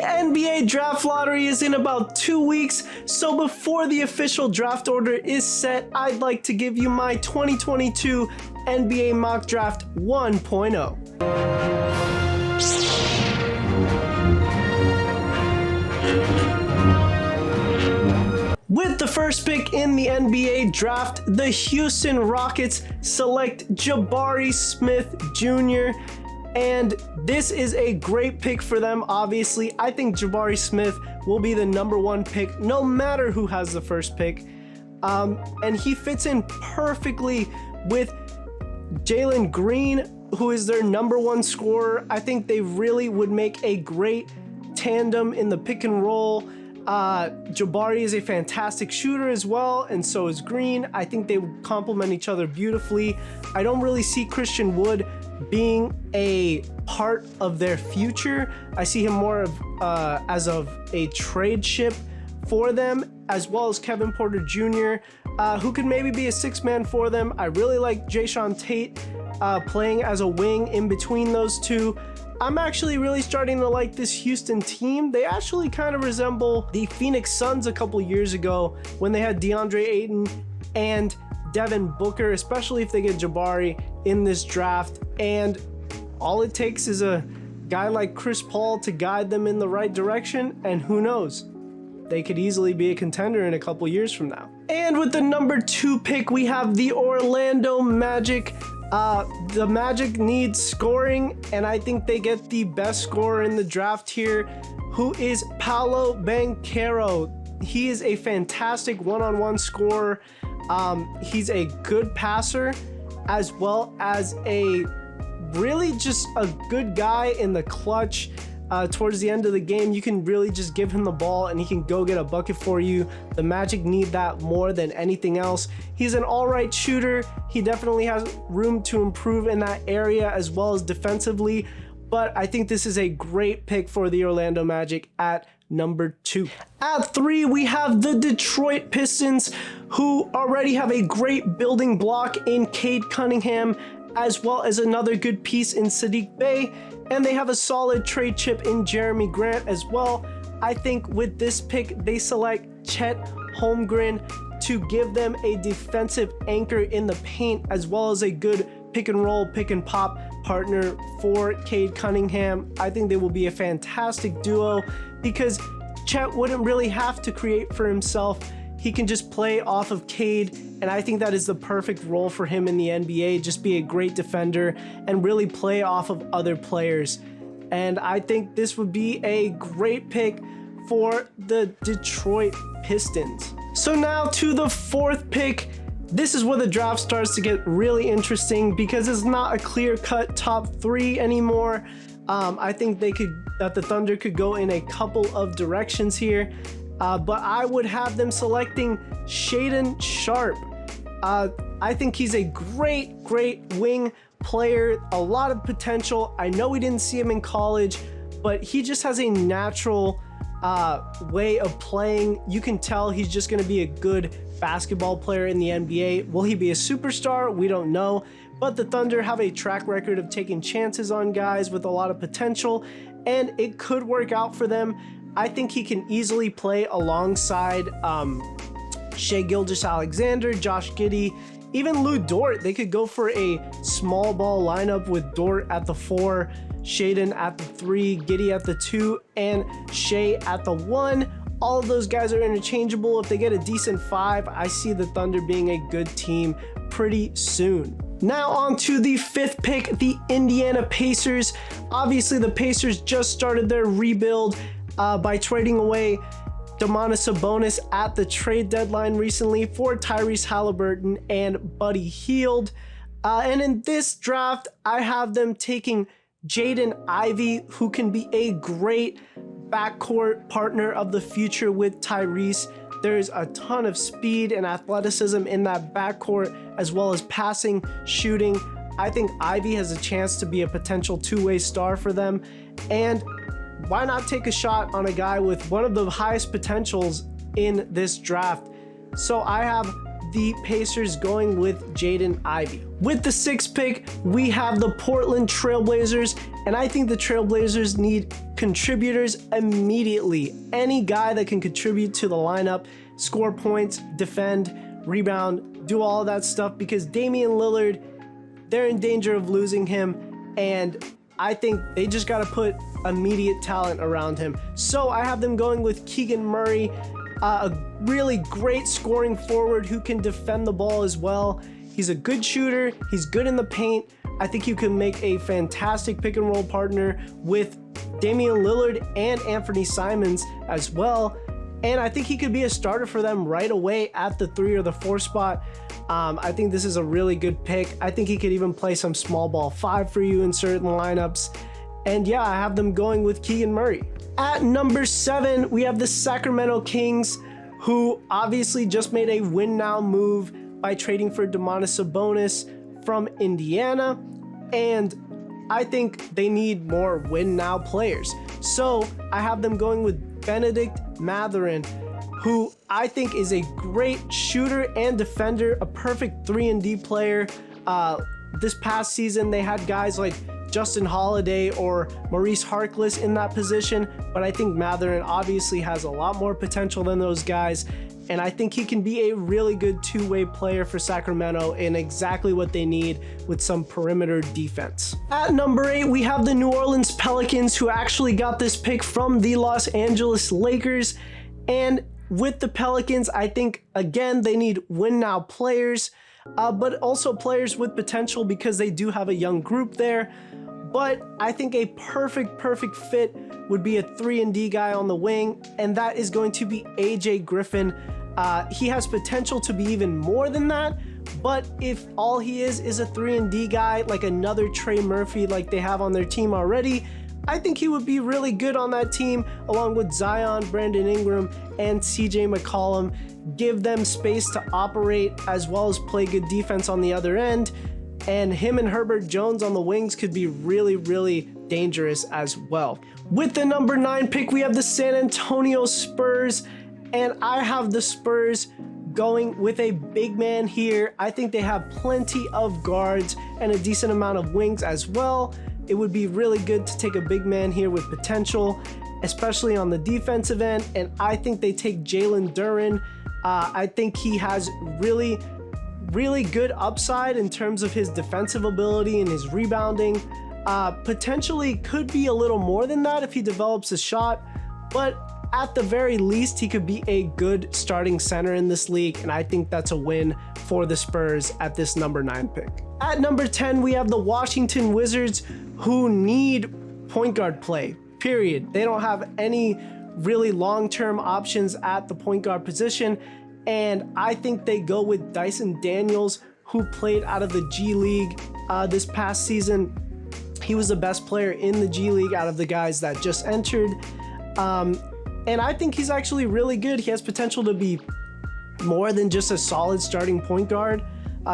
NBA draft lottery is in about 2 weeks, so before the official draft order is set, I'd like to give you my 2022 NBA mock draft 1.0. With the first pick in the NBA draft, the Houston Rockets select Jabari Smith Jr. And this is a great pick for them. Obviously, I think Jabari Smith will be the #1 pick no matter who has the first pick. And he fits in perfectly with Jalen Green, who is their #1 scorer. I think they really would make a great tandem in the pick and roll. Jabari is a fantastic shooter as well, and so is Green. I think they would complement each other beautifully. I don't really see Christian Wood being a part of their future. I see him more of as of a trade chip for them, as well as Kevin Porter Jr., who could maybe be a 6-man for them. I really like Jayshawn Tate playing as a wing in between those two. I'm actually really starting to like this Houston team. They actually kind of resemble the Phoenix Suns a couple years ago when they had DeAndre Ayton and Devin Booker, especially if they get Jabari in this draft. And all it takes is a guy like Chris Paul to guide them in the right direction, and who knows, they could easily be a contender in a couple years from now. And with the #2 pick, we have the Orlando Magic. The Magic needs scoring, and I think they get the best scorer in the draft here, who is Paolo Banchero. He is a fantastic one-on-one scorer. He's a good passer, as well as a really just a good guy in the clutch. Towards the end of the game, you can really just give him the ball and he can go get a bucket for you. The Magic need that more than anything else. He's an all-right shooter. He definitely has room to improve in that area as well as defensively, but I think this is a great pick for the Orlando Magic at #2. At 3, we have the Detroit Pistons, who already have a great building block in Cade Cunningham, as well as another good piece in Saddiq Bey, and they have a solid trade chip in Jeremy Grant as well. I think with this pick, they select Chet Holmgren to give them a defensive anchor in the paint, as well as a good pick and roll, pick and pop partner for Cade Cunningham. I think they will be a fantastic duo because Chet wouldn't really have to create for himself. He can just play off of Cade, and I think that is the perfect role for him in the NBA. Just be a great defender and really play off of other players. And I think this would be a great pick for the Detroit Pistons. So now to the 4th pick. This is where the draft starts to get really interesting because it's not a clear-cut top 3 anymore. I think that the Thunder could go in a couple of directions here. But I would have them selecting Shaedon Sharpe. I think he's a great wing player, a lot of potential. I know we didn't see him in college, but he just has a natural way of playing. You can tell he's just going to be a good basketball player in the NBA. Will he be a superstar? We don't know. But the Thunder have a track record of taking chances on guys with a lot of potential, and it could work out for them. I think he can easily play alongside Shai Gilgeous-Alexander, Josh Giddey, even Lou Dort. They could go for a small ball lineup with Dort at the 4, Shaedon at the 3, Giddey at the 2, and Shai at the 1. All of those guys are interchangeable. If they get a decent 5, I see the Thunder being a good team pretty soon. Now on to the 5th pick, the Indiana Pacers. Obviously, the Pacers just started their rebuild by trading away Domantas Sabonis at the trade deadline recently for Tyrese Halliburton and Buddy Hield. And in this draft, I have them taking Jaden Ivey, who can be a great backcourt partner of the future with Tyrese. There's a ton of speed and athleticism in that backcourt, as well as passing, shooting. I think Ivey has a chance to be a potential two-way star for them. And why not take a shot on a guy with one of the highest potentials in this draft? So I have the Pacers going with Jaden Ivey. With the 6th pick, we have the Portland Trailblazers, and I think the Trailblazers need contributors immediately. Any guy that can contribute to the lineup, score points, defend, rebound, do all of that stuff, because Damian Lillard, they're in danger of losing him, and I think they just got to put immediate talent around him. So I have them going with Keegan Murray, a really great scoring forward who can defend the ball as well. He's a good shooter. He's good in the paint. I think you can make a fantastic pick and roll partner with Damian Lillard and Anthony Simons as well. And I think he could be a starter for them right away at the 3 or the 4 spot. I think this is a really good pick. I think he could even play some small ball 5 for you in certain lineups. And yeah, I have them going with Keegan Murray. At number 7, we have the Sacramento Kings, who obviously just made a win now move by trading for Domantas Sabonis from Indiana. And I think they need more win now players. So I have them going with Benedict Mathurin, who I think is a great shooter and defender, a perfect 3-and-D player. This past season, they had guys like Justin Holiday or Maurice Harkless in that position, but I think Mathurin obviously has a lot more potential than those guys, and I think he can be a really good two-way player for Sacramento and exactly what they need with some perimeter defense. At number 8, we have the New Orleans Pelicans, who actually got this pick from the Los Angeles Lakers. And with the Pelicans, I think, again, they need win-now players, but also players with potential because they do have a young group there. But I think a perfect fit would be a 3-and-D guy on the wing, and that is going to be AJ Griffin. He has potential to be even more than that, but if all he is a 3-and-D guy, like another Trey Murphy like they have on their team already, I think he would be really good on that team, along with Zion, Brandon Ingram, and CJ McCollum. Give them space to operate as well as play good defense on the other end. And him and Herbert Jones on the wings could be really dangerous as well. With the number 9 pick, we have the San Antonio Spurs, and I have the Spurs going with a big man here. I think they have plenty of guards and a decent amount of wings as well. It would be really good to take a big man here with potential, especially on the defensive end, and I think they take Jalen Duren. I think he has really good upside in terms of his defensive ability and his rebounding. Potentially could be a little more than that if he develops a shot, but at the very least, he could be a good starting center in this league, and I think that's a win for the Spurs at this number 9 pick. At number 10, we have the Washington Wizards, who need point guard play, period. They don't have any really long-term options at the point guard position, and I think they go with Dyson Daniels, who played out of the G League this past season. He was the best player in the G League out of the guys that just entered. And I think he's actually really good. He has potential to be more than just a solid starting point guard.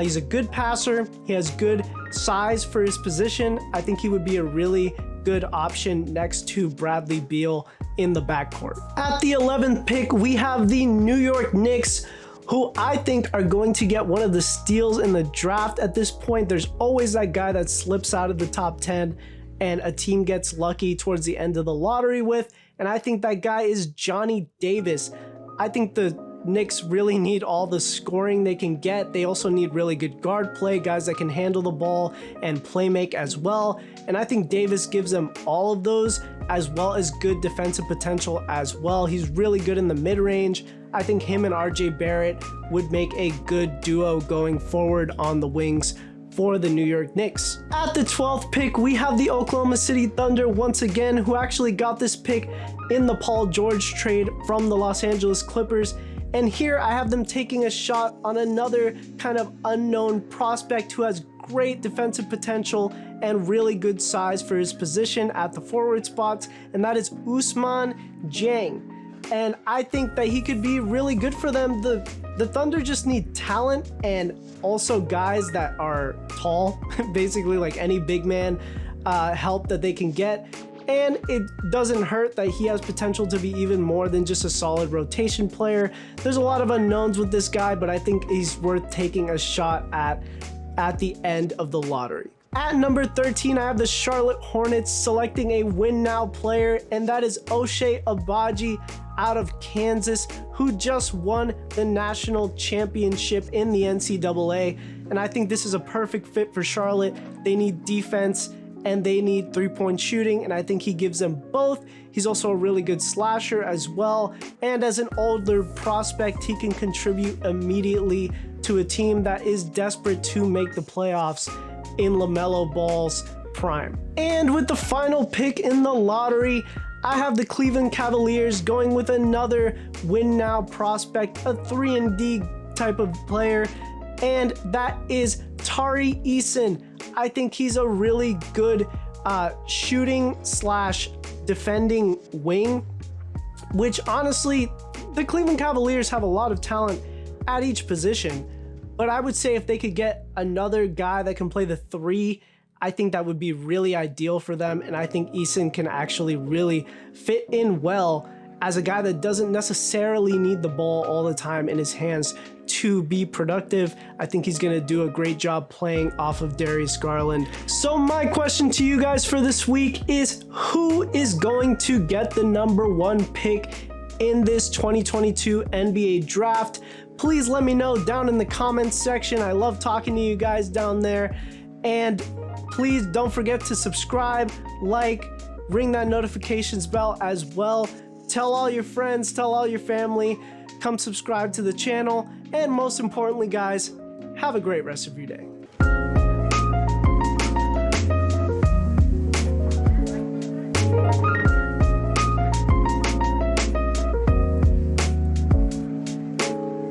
He's a good passer. He has good size for his position. I think he would be a really good option next to Bradley Beal in the backcourt. At the 11th pick, we have the New York Knicks, who I think are going to get one of the steals in the draft at this point. There's always that guy that slips out of the top 10 and a team gets lucky towards the end of the lottery with, and I think that guy is Johnny Davis. I think the Knicks really need all the scoring they can get. They also need really good guard play, guys that can handle the ball and play make as well. And I think Davis gives them all of those, as well as good defensive potential as well. He's really good in the mid-range. I think him and RJ Barrett would make a good duo going forward on the wings for the New York Knicks. At the 12th pick, we have the Oklahoma City Thunder once again, who actually got this pick in the Paul George trade from the Los Angeles Clippers. And here I have them taking a shot on another kind of unknown prospect who has great defensive potential and really good size for his position at the forward spots, and that is Ousmane Dieng. And I think that he could be really good for them. The Thunder just need talent and also guys that are tall, basically like any big man help that they can get. And it doesn't hurt that he has potential to be even more than just a solid rotation player. There's a lot of unknowns with this guy, but I think he's worth taking a shot at the end of the lottery. At number 13, I have the Charlotte Hornets selecting a win now player, and that is Ochai Agbaji out of Kansas, who just won the national championship in the NCAA. And I think this is a perfect fit for Charlotte. They need defense and they need three-point shooting, and I think he gives them both. He's also a really good slasher as well, and as an older prospect, he can contribute immediately to a team that is desperate to make the playoffs in LaMelo Ball's prime. And with the final pick in the lottery, I have the Cleveland Cavaliers going with another win now prospect, a 3-and-D type of player, and that is Tari Eason. I think he's a really good shooting slash defending wing, which honestly, the Cleveland Cavaliers have a lot of talent at each position. But I would say if they could get another guy that can play the three, I think that would be really ideal for them. And I think Eason can actually really fit in well as a guy that doesn't necessarily need the ball all the time in his hands to be productive. I think he's going to do a great job playing off of Darius Garland. So my question to you guys for this week is, who is going to get the #1 pick in this 2022 NBA draft? Please let me know down in the comments section. I love talking to you guys down there. And please don't forget to subscribe, like, ring that notifications bell as well. Tell all your friends, tell all your family, come subscribe to the channel. And most importantly, guys, have a great rest of your day.